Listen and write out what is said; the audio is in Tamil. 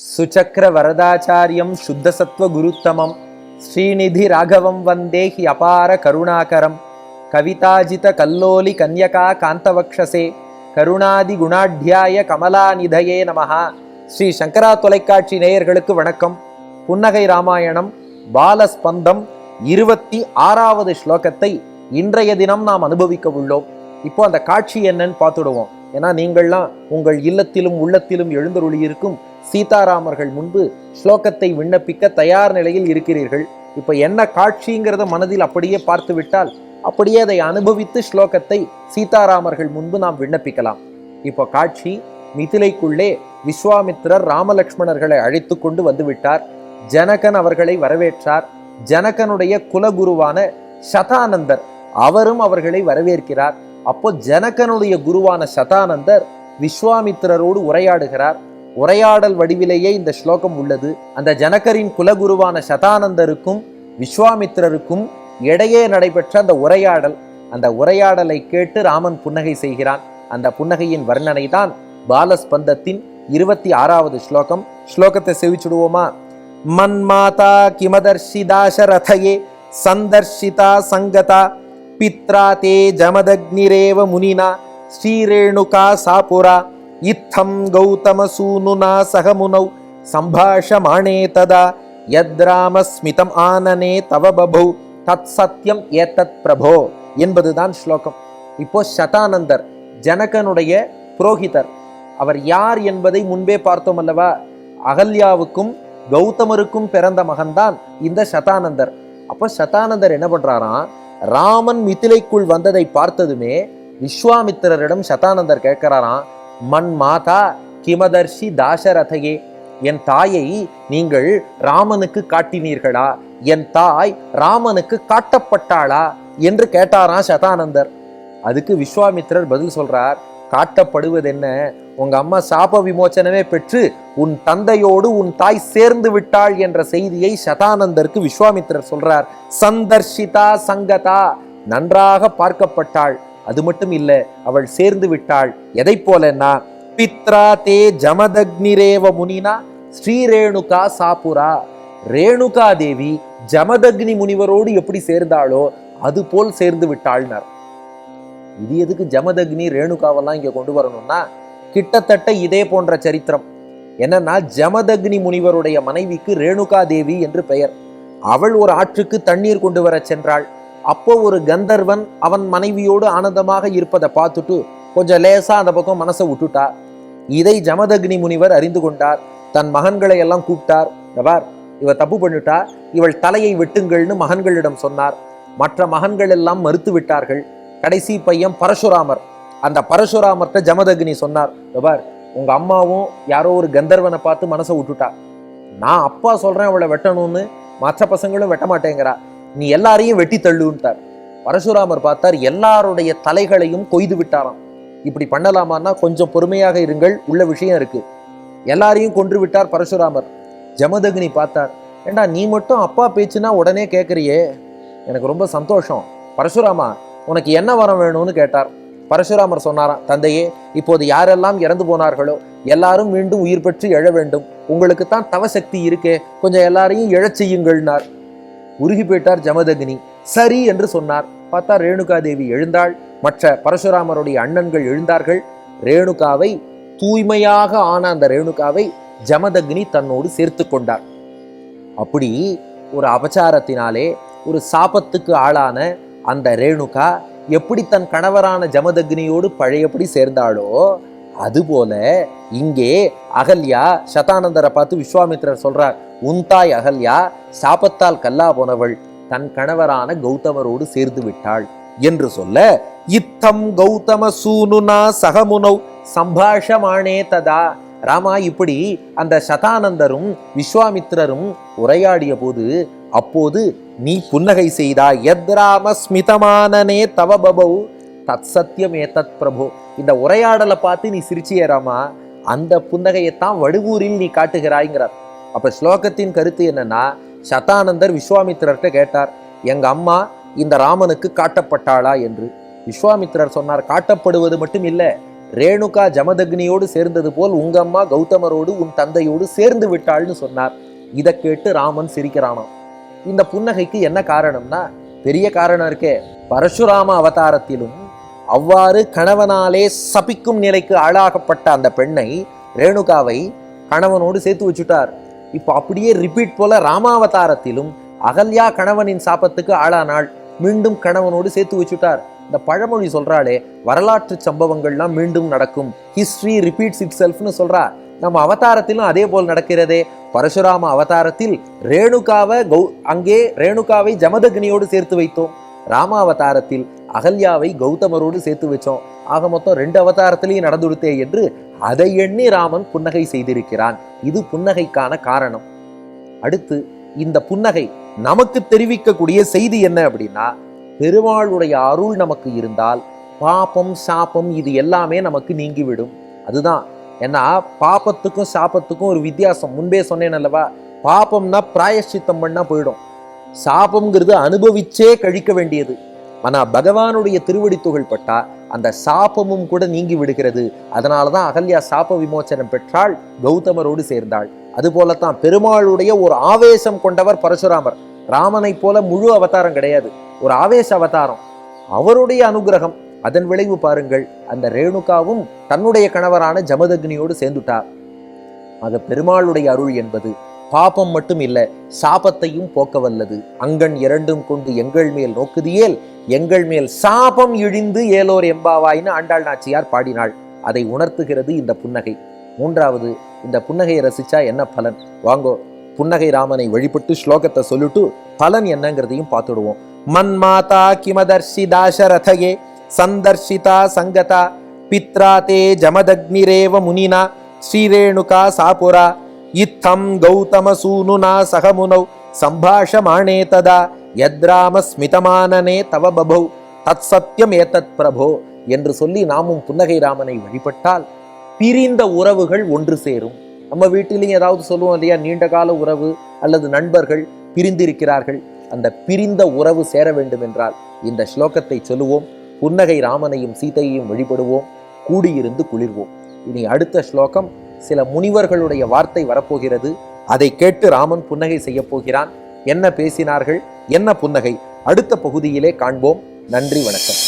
சுச்சக்ர வரதாச்சாரியம் சுத்தசத்வ குருத்தமம் ஸ்ரீநிதி ராகவம் வந்தே ஹி அபார கருணாகரம் கவிதாஜித கல்லோலி கன்யகா காந்தவக்ஷசே கருணாதி குணாட்யாய கமலாநிதயே நமஹா. ஸ்ரீ சங்கரா தொலைக்காட்சி நேயர்களுக்கு வணக்கம். புன்னகை ராமாயணம் பாலஸ்பந்தம் 26வது ஸ்லோகத்தை இன்றைய தினம் நாம் அனுபவிக்க உள்ளோம். இப்போ அந்த காட்சி என்னன்னு பார்த்துடுவோம். ஏன்னா நீங்கள்லாம் உங்கள் இல்லத்திலும் உள்ளத்திலும் எழுந்தருளி இருக்கும் சீதாராமர்கள் முன்பு ஸ்லோகத்தை விண்ணப்பிக்க தயார் நிலையில் இருக்கிறீர்கள். இப்ப என்ன காட்சிங்கிறத மனதில் அப்படியே பார்த்து விட்டால் அப்படியே அதை அனுபவித்து ஸ்லோகத்தை சீதாராமர்கள் முன்பு நாம் விண்ணப்பிக்கலாம். இப்போ காட்சி, மிதிலைக்குள்ளே விஸ்வாமித்திரர் ராமலக்ஷ்மணர்களை அழைத்து கொண்டு வந்து விட்டார். ஜனகன் அவர்களை வரவேற்றார். ஜனகனுடைய குலகுருவான சதானந்தர் அவரும் அவர்களை வரவேற்கிறார். அப்போ ஜனகனுடைய குருவான சதானந்தர் விஸ்வாமித்திரரோடு உரையாடுகிறார். உரையாடல் வடிவிலேயே இந்த ஸ்லோகம் உள்ளது. அந்த ஜனகரின் குலகுருவான சதானந்தருக்கும் விஸ்வாமித்திரருக்கும் இடையே நடைபெற்ற அந்த உரையாடல், அந்த உரையாடலை கேட்டு ராமன் புன்னகை செய்கிறான். அந்த புன்னகையின் வர்ணனை தான் பாலஸ்பந்தத்தின் 26வது ஸ்லோகம். ஸ்லோகத்தை செவிச்சுடுவோமா? மன்மாதா கிமதர்ஷி தாசரதயே சந்தர்ஷிதா சங்கதா பித்ரா தே ஜமதக்னிரேவ முனினா ஸ்ரீரேணுகா சாபுரா இத்தம் கௌதமசூனுனா சகமுனௌ சம்பாஷமானே ததா யத்ராமஸ்மிதம் ஆனனே தவ பபௌ தத் சத்யம் ஏதத் பிரபோ என்பதுதான் ஸ்லோகம். இப்போ சதானந்தர் ஜனகனுடைய புரோகிதர். அவர் யார் என்பதை முன்பே பார்த்தோம் அல்லவா? அகல்யாவுக்கும் கௌதமருக்கும் பிறந்த மகன்தான் இந்த சதானந்தர். அப்போ சதானந்தர் என்ன பண்றாராம், ராமன் மிதிலைக்குள் வந்ததை பார்த்ததுமே விஸ்வாமித்திரரிடம் சதானந்தர் கேட்கிறாராம், மன் மாதா கிமதர்ஷி தாசரதையே, என் தாயை நீங்கள் ராமனுக்கு காட்டினீர்களா? என் தாய் ராமனுக்கு காட்டப்பட்டாளா என்று கேட்டாராம் சதானந்தர். அதுக்கு விஸ்வாமித்திரர் பதில் சொல்றார், காட்டப்படுவது என்ன, உங்க அம்மா சாப விமோச்சனமே பெற்று உன் தந்தையோடு உன் தாய் சேர்ந்து விட்டாள் என்ற செய்தியை சதானந்தருக்கு விஸ்வாமித்திரர் சொல்றார். சந்தர்ஷிதா சங்கதா, நன்றாக பார்க்கப்பட்டாள். அது மட்டும் இல்ல, அவள் சேர்ந்து விட்டாள். எதை போலன்னா, பித்ரா தே ஜமதக்னிரேவ முனினா ஸ்ரீரேணுகா சாபுரா, ரேணுகா தேவி ஜமதக்னி முனிவரோடு எப்படி சேர்ந்தாளோ அது போல் சேர்ந்து விட்டாள்னார். இது எதுக்கு ஜமதக்னி ரேணுகாவெல்லாம் இங்க கொண்டு வரணும்னா, கிட்டத்தட்ட இதே போன்ற சரித்திரம். என்னன்னா, ஜமதக்னி முனிவருடைய மனைவிக்கு ரேணுகா தேவி என்று பெயர். அவள் ஒரு ஆற்றுக்கு தண்ணீர் கொண்டு வர சென்றாள். அப்போ ஒரு கந்தர்வன் அவன் மனைவியோடு ஆனந்தமாக இருப்பதை பார்த்துட்டு கொஞ்சம் லேசா அந்த பக்கம் மனசை விட்டுட்டா. இதை ஜமதக்னி முனிவர் அறிந்து கொண்டார். தன் மகன்களை எல்லாம் கூப்பிட்டார். இவ தப்பு பண்ணிட்டா, இவள் தலையை வெட்டுங்கள்னு மகன்களிடம் சொன்னார். மற்ற மகன்கள் எல்லாம் மறுத்து விட்டார்கள். கடைசி பையன் பரசுராமர். அந்த பரசுராமர்கிட்ட ஜமதக்னி சொன்னார், உங்க அம்மாவும் யாரோ ஒரு கந்தர்வனை பார்த்து மனசை விட்டுட்டா. நான் அப்பா சொல்றேன் அவளை வெட்டணும்னு, மற்ற பசங்களும் வெட்ட மாட்டேங்கிறா, நீ எல்லாரையும் வெட்டி தள்ளுன்ட்டார். பரசுராமர் பார்த்தார், எல்லாருடைய தலைகளையும் கொய்து விட்டாராம். இப்படி பண்ணலாமான்னா கொஞ்சம் பொறுமையாக இருங்கள், உள்ள விஷயம் இருக்கு. எல்லாரையும் கொன்று விட்டார் பரசுராமர். ஜமதக்னி பார்த்தார், ஏண்டா நீ மட்டும் அப்பா பேச்சுனா உடனே கேட்கறியே, எனக்கு ரொம்ப சந்தோஷம். பரசுராமா, உனக்கு என்ன வரம் வேணும்னு கேட்டார். பரசுராமர் சொன்னாராம், தந்தையே, இப்போது யாரெல்லாம் இறந்து போனார்களோ எல்லாரும் மீண்டும் உயிர் பெற்று எழ வேண்டும். உங்களுக்கு தான் தவசக்தி இருக்கே, கொஞ்சம் எல்லாரையும் எழச் செய்யுங்கள்னார். உருகி போயிட்டார் ஜமதக்னி. சரி என்று சொன்னார். பார்த்தா ரேணுகா தேவி எழுந்தாள். மற்ற பரசுராமருடைய அண்ணன்கள் எழுந்தார்கள். ரேணுகாவை, தூய்மையாக ஆன அந்த ரேணுகாவை ஜமதக்னி தன்னோடு சேர்த்து கொண்டார். அப்படி ஒரு அபச்சாரத்தினாலே ஒரு சாபத்துக்கு ஆளான அந்த ரேணுகா எப்படி தன் கணவரான ஜமதக்னியோடு பழையபடி சேர்ந்தாளோ அதுபோல இங்கே அகல்யா சதானந்தரை பார்த்து விஸ்வாமித்திரர் சொல்றார், உன் தாய் அகல்யா சாபத்தால் கல்லா போனவள் தன் கணவரான கௌதமரோடு சேர்ந்து விட்டாள் என்று சொல்ல, இத்தம் கௌதம சூனுனா சகமுனௌ சம்பாஷமானே ததா. ராமா, இப்படி அந்த சதானந்தரும் விஸ்வாமித்திரரும் உரையாடிய போது அப்போது நீ புன்னகை செய்தா. யத்ராம ஸ்மிதமானனே தவ பபௌ தத் சத்யம் ஏதத் பிரபோ. இந்த உரையாடலை பார்த்து நீ சிரிச்சியராமா, அந்த புன்னகையைத்தான் வடுவூரில் நீ காட்டுகிறாய்ங்கிறார். அப்ப ஸ்லோகத்தின் கருத்து என்னன்னா, சதானந்தர் விஸ்வாமித்திரர்கிட்ட கேட்டார், எங்க அம்மா இந்த ராமனுக்கு காட்டப்பட்டாளா என்று. விஸ்வாமித்திரர் சொன்னார், காட்டப்படுவது மட்டும் இல்ல, ரேணுகா ஜமதக்னியோடு சேர்ந்தது போல் உங்க அம்மா கௌதமரோடு உன் தந்தையோடு சேர்ந்து விட்டாள்னு சொன்னார். இதை கேட்டு ராமன் சிரிக்கிறானாம். இந்த புன்னகைக்கு என்ன காரணம்னா, பெரிய காரணம் இருக்கே. பரசுராம அவதாரத்திலும் அவ்வாறு கணவனாலே சபிக்கும் நிலைக்கு ஆளாகப்பட்ட அந்த பெண்ணை, ரேணுகாவை, கணவனோடு சேர்த்து வச்சுட்டார். இப்போ அப்படியே ரிப்பீட் போல ராமாவதாரத்திலும் அகல்யா கணவனின் சாபத்துக்கு ஆளானாள், மீண்டும் கணவனோடு சேர்த்து வச்சுட்டார். இந்த பழமொழி சொல்றாளே, வரலாற்று சம்பவங்கள்லாம் மீண்டும் நடக்கும், ஹிஸ்டரி ரிப்பீட்ஸ் இட் செல்ஃப்னு சொல்றா. நம்ம அவதாரத்திலும் அதே போல் நடக்கிறதே. பரசுராம அவதாரத்தில் அங்கே ரேணுகாவை ஜமதக்னியோடு சேர்த்து வைத்தோம். ராமாவதாரத்தில் அகல்யாவை கௌதமரோடு சேர்த்து வச்சோம். ஆக மொத்தம் 2 அவதாரத்திலையும் நடந்துடுத்தே என்று அதை எண்ணி ராமன் புன்னகை செய்திருக்கிறான். இது புன்னகைக்கான காரணம். அடுத்து இந்த புன்னகை நமக்கு தெரிவிக்கக்கூடிய செய்தி என்ன அப்படின்னா, பெருமாளுடைய அருள் நமக்கு இருந்தால் பாபம் சாபம் இது எல்லாமே நமக்கு நீங்கிவிடும். அதுதான். ஏன்னா பாபத்துக்கும் சாபத்துக்கும் ஒரு வித்தியாசம் முன்பே சொன்னேன் அல்லவா. பாபம்னா பிராயஷ்சித்தம் பண்ணா போயிடும், சாபம்ங்கிறது அனுபவிச்சே கழிக்க வேண்டியது. ஆனா பகவானுடைய திருவடி துகள் பட்டா அந்த சாபமும் கூட நீங்கி விடுகிறது. அதனாலதான் அகல்யா சாப விமோச்சனம் பெற்றாள், கௌதமரோடு சேர்ந்தாள். அது போலத்தான் பெருமாளுடைய ஒரு ஆவேசம் கொண்டவர் பரசுராமர். ராமனை போல முழு அவதாரம் கிடையாது, ஒரு ஆவேச அவதாரம். அவருடைய அனுகிரகம், அதன் விளைவு பாருங்கள். அந்த ரேணுகாவும் தன்னுடைய கணவரான ஜமதக்னியோடு சேர்ந்துட்டார். ஆக பெருமாளுடைய அருள் என்பது பாபம் மட்டும் இல்ல, சாபத்தையும் போக்க வல்லது. அங்கண் 2 கொண்டு எங்கள் மேல் நோக்குதியேல் எங்கள் மேல் சாபம் இழிந்து ஏலோர் எம்பாவாயின்னு ஆண்டாள் நாச்சியார் பாடினாள். அதை உணர்த்துகிறது இந்த புன்னகை. 3வது, இந்த புன்னகையை ரசிச்சா என்ன பலன்? வாங்கோ புன்னகை ராமனை வழிபட்டு ஸ்லோகத்தை சொல்லிட்டு பலன் என்னங்கிறதையும் பார்த்துடுவோம். மன்மாதா கிமதர்ஷி தாசரதயே சந்தர்ஷிதா சங்கதா பித்ரா தே ஜமதக்னிரேவ முனினா ஸ்ரீரேணுகா சாபுரா இத்தம் கௌதம சூனுனா சகமுனௌ சம்பாஷமானே ததா யத்ராம ஸ்மிதமானனே தவ பபௌ தத் சத்யம் ஏதத் பிரபோ என்று சொல்லி நாமும் புன்னகை ராமனை வழிபட்டால் பிரிந்த உறவுகள் ஒன்று சேரும். நம்ம வீட்டிலையும் ஏதாவது சொல்லுவோம் இல்லையா, நீண்ட கால உறவு அல்லது நண்பர்கள் பிரிந்திருக்கிறார்கள், அந்த பிரிந்த உறவு சேர வேண்டும் என்றால் இந்த ஸ்லோகத்தை சொல்லுவோம். புன்னகை ராமனையும் சீதையையும் வழிபடுவோம், கூடியிருந்து குளிர்வோம். இனி அடுத்த ஸ்லோகம் சில முனிவர்களுடைய வார்த்தை வரப்போகிறது. அதை கேட்டு ராமன் புன்னகை செய்ய போகிறான். என்ன பேசினார்கள், என்ன புன்னகை, அடுத்த பகுதியிலே காண்போம். நன்றி, வணக்கம்.